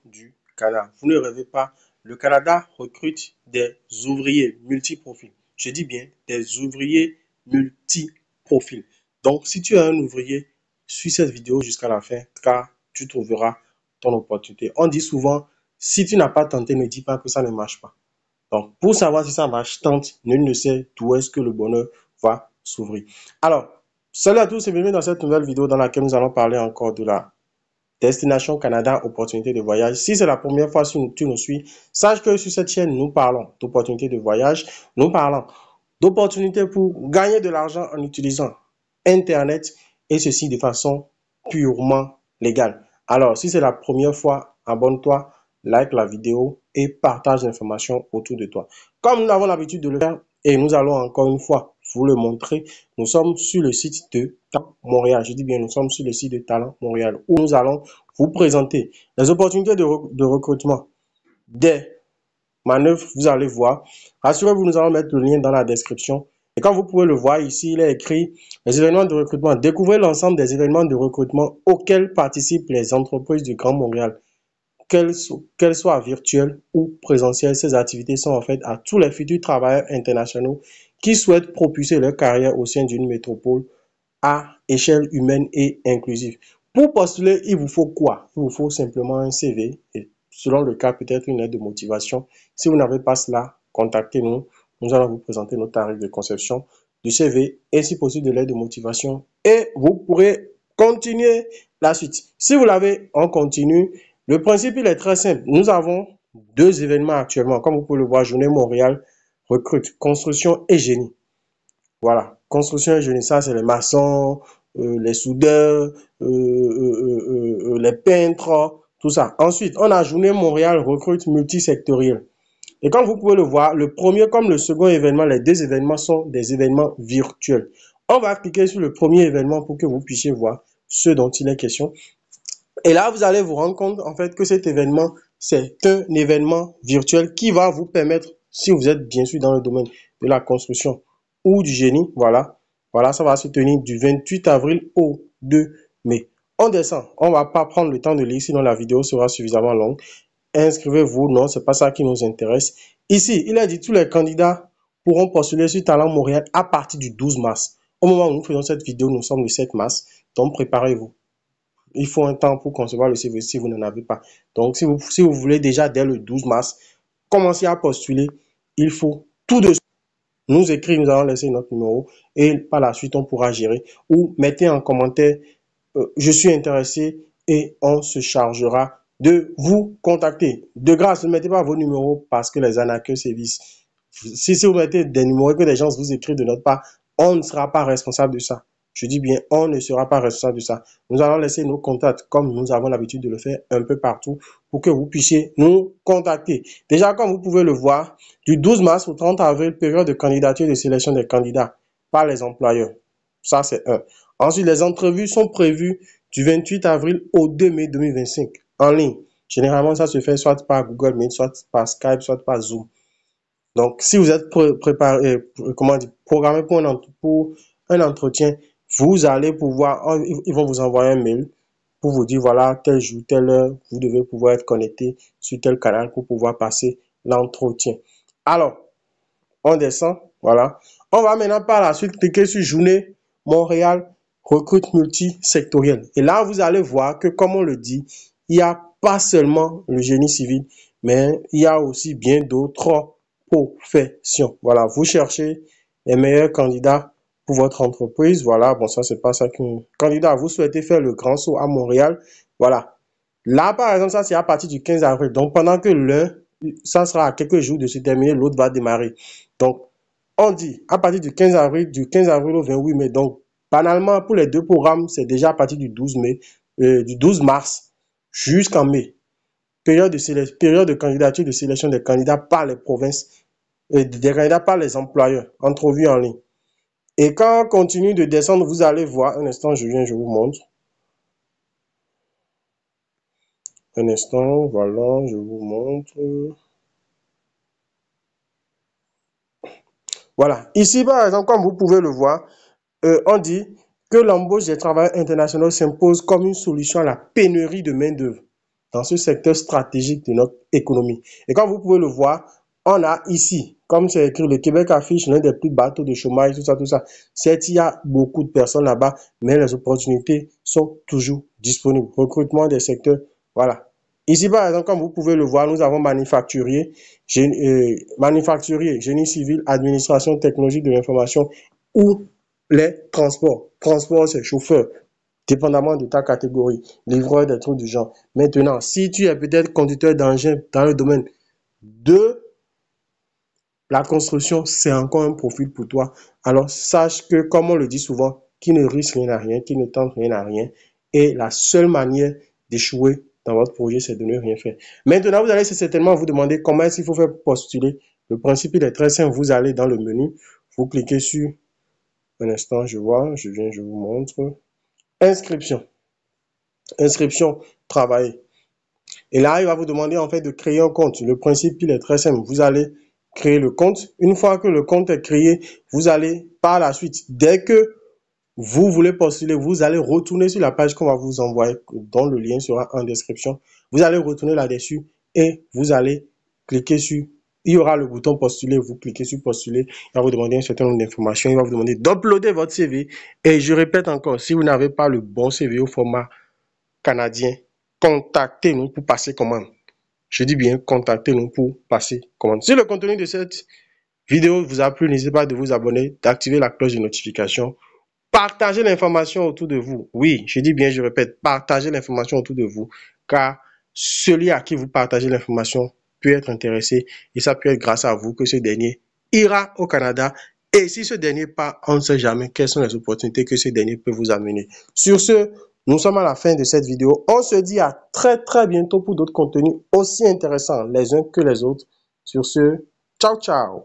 du Canada. Vous ne rêvez pas, le Canada recrute des ouvriers multi-profils. Je dis bien des ouvriers multi-profils. Donc, si tu es un ouvrier, suis cette vidéo jusqu'à la fin car tu trouveras ton opportunité. On dit souvent, si tu n'as pas tenté, ne dis pas que ça ne marche pas. Donc, pour savoir si ça marche, tente, nul ne sait d'où est-ce que le bonheur va s'ouvrir. Alors, salut à tous et bienvenue dans cette nouvelle vidéo dans laquelle nous allons parler encore de la Destination Canada, opportunité de voyage. Si c'est la première fois que tu nous suis, sache que sur cette chaîne, nous parlons d'opportunités de voyage, nous parlons d'opportunités pour gagner de l'argent en utilisant Internet et ceci de façon purement légale. Alors, si c'est la première fois, abonne-toi, like la vidéo et partage l'information autour de toi. Comme nous avons l'habitude de le faire et nous allons encore une fois vous le montrer, nous sommes sur le site de Talent Montréal. Je dis bien, nous sommes sur le site de Talent Montréal où nous allons vous présenter les opportunités de recrutement, des manœuvres, vous allez voir. Rassurez-vous, nous allons mettre le lien dans la description. Et comme vous pouvez le voir ici, il est écrit les événements de recrutement. Découvrez l'ensemble des événements de recrutement auxquels participent les entreprises du Grand Montréal. Qu'elles soient virtuelles ou présentielles, ces activités sont en fait à tous les futurs travailleurs internationaux qui souhaitent propulser leur carrière au sein d'une métropole à échelle humaine et inclusive. Pour postuler, il vous faut quoi? Il vous faut simplement un CV et selon le cas, peut-être une lettre de motivation. Si vous n'avez pas cela, contactez-nous. Nous allons vous présenter nos tarifs de conception du CV et si possible de lettre de motivation et vous pourrez continuer la suite. Si vous l'avez, on continue. Le principe, il est très simple. Nous avons deux événements actuellement. Comme vous pouvez le voir, Journée Montréal recrute construction et génie. Voilà, construction et génie, ça c'est les maçons, les soudeurs, les peintres, tout ça. Ensuite, on a Journée Montréal recrute multisectoriel. Et comme vous pouvez le voir, le premier comme le second événement, les deux événements sont des événements virtuels. On va cliquer sur le premier événement pour que vous puissiez voir ce dont il est question. Et là, vous allez vous rendre compte en fait que cet événement, c'est un événement virtuel qui va vous permettre, si vous êtes bien sûr dans le domaine de la construction ou du génie, voilà, ça va se tenir du 28 avril au 2 mai. On descend, on ne va pas prendre le temps de lire, sinon la vidéo sera suffisamment longue. Inscrivez-vous, non, c'est pas ça qui nous intéresse. Ici, il a dit tous les candidats pourront postuler sur Talent Montréal à partir du 12 mars. Au moment où nous faisons cette vidéo, nous sommes le 7 mars, donc préparez-vous. Il faut un temps pour concevoir le CV si vous n'en avez pas. Donc, si vous voulez déjà dès le 12 mars commencer à postuler, il faut tout de suite nous écrire, nous allons laisser notre numéro et par la suite, on pourra gérer. Ou mettez en commentaire, je suis intéressé et on se chargera de vous contacter. De grâce, ne mettez pas vos numéros parce que les arnaqueurs sévissent. Si vous mettez des numéros et que des gens vous écrivent de notre part, on ne sera pas responsable de ça. Je dis bien, on ne sera pas responsable de ça. Nous allons laisser nos contacts comme nous avons l'habitude de le faire un peu partout pour que vous puissiez nous contacter. Déjà, comme vous pouvez le voir, du 12 mars au 30 avril, période de candidature et de sélection des candidats par les employeurs. Ça, c'est un. Ensuite, les entrevues sont prévues du 28 avril au 2 mai 2025 en ligne. Généralement, ça se fait soit par Google Meet, soit par Skype, soit par Zoom. Donc, si vous êtes préparé, programmé pour un entretien, vous allez pouvoir, ils vont vous envoyer un mail pour vous dire, voilà, tel jour, telle heure, vous devez pouvoir être connecté sur tel canal pour pouvoir passer l'entretien. Alors, on descend, voilà. On va maintenant par la suite cliquer sur Journée Montréal recrute multisectoriel. Et là, vous allez voir que, comme on le dit, il n'y a pas seulement le génie civil, mais il y a aussi bien d'autres professions. Voilà, vous cherchez les meilleurs candidats pour votre entreprise. Voilà, bon, ça, c'est pas ça que... Candidat, vous souhaitez faire le grand saut à Montréal. Voilà. Là, par exemple, ça, c'est à partir du 15 avril. Donc, pendant que l'un, ça sera à quelques jours de se terminer, l'autre va démarrer. Donc, on dit à partir du 15 avril au 28 mai. Donc, banalement, pour les deux programmes, c'est déjà à partir du 12 mai, du 12 mars jusqu'en mai. Période de candidature de sélection des candidats par les provinces, des candidats par les employeurs, entrevue en ligne. Et quand on continue de descendre, vous allez voir, un instant, je vous montre. Un instant, voilà, je vous montre. Voilà, ici par exemple, comme vous pouvez le voir, on dit que l'embauche des travailleurs internationaux s'impose comme une solution à la pénurie de main-d'œuvre. dans ce secteur stratégique de notre économie. Et comme vous pouvez le voir, on a ici, comme c'est écrit, le Québec affiche l'un des plus bas taux de chômage, tout ça, tout ça. Certes, il y a beaucoup de personnes là-bas, mais les opportunités sont toujours disponibles. Recrutement des secteurs, voilà. Ici, par exemple, comme vous pouvez le voir, nous avons manufacturier, génie civil, administration technologique de l'information ou les transports. Transport, c'est chauffeur, dépendamment de ta catégorie, livreur, des trucs du genre. Maintenant, si tu es peut-être conducteur d'engin dans le domaine de la construction, c'est encore un profil pour toi. Alors, sache que, comme on le dit souvent, qui ne risque rien à rien, qui ne tente rien à rien, et la seule manière d'échouer dans votre projet, c'est de ne rien faire. Maintenant, vous allez certainement vous demander comment est-ce qu'il faut faire pour postuler. Le principe, il est très simple. Vous allez dans le menu, vous cliquez sur, un instant, je vois, je vous montre, inscription. Inscription, travailler. Et là, il va vous demander en fait de créer un compte. Le principe, il est très simple. Vous allez créer le compte. Une fois que le compte est créé, vous allez par la suite, dès que vous voulez postuler, vous allez retourner sur la page qu'on va vous envoyer, dont le lien sera en description. Vous allez retourner là-dessus et vous allez cliquer sur, il y aura le bouton postuler, vous cliquez sur postuler, il va vous demander un certain nombre d'informations, il va vous demander d'uploader votre CV. Et je répète encore, si vous n'avez pas le bon CV au format canadien, contactez-nous pour passer commande. Je dis bien, contactez-nous pour passer commande. Si le contenu de cette vidéo vous a plu, n'hésitez pas de vous abonner, d'activer la cloche de notification. Partagez l'information autour de vous. Oui, je dis bien, je répète, partagez l'information autour de vous, car celui à qui vous partagez l'information peut être intéressé et ça peut être grâce à vous que ce dernier ira au Canada. Et si ce dernier part, on ne sait jamais quelles sont les opportunités que ce dernier peut vous amener. Sur ce, nous sommes à la fin de cette vidéo. On se dit à très bientôt pour d'autres contenus aussi intéressants les uns que les autres. Sur ce, ciao ciao.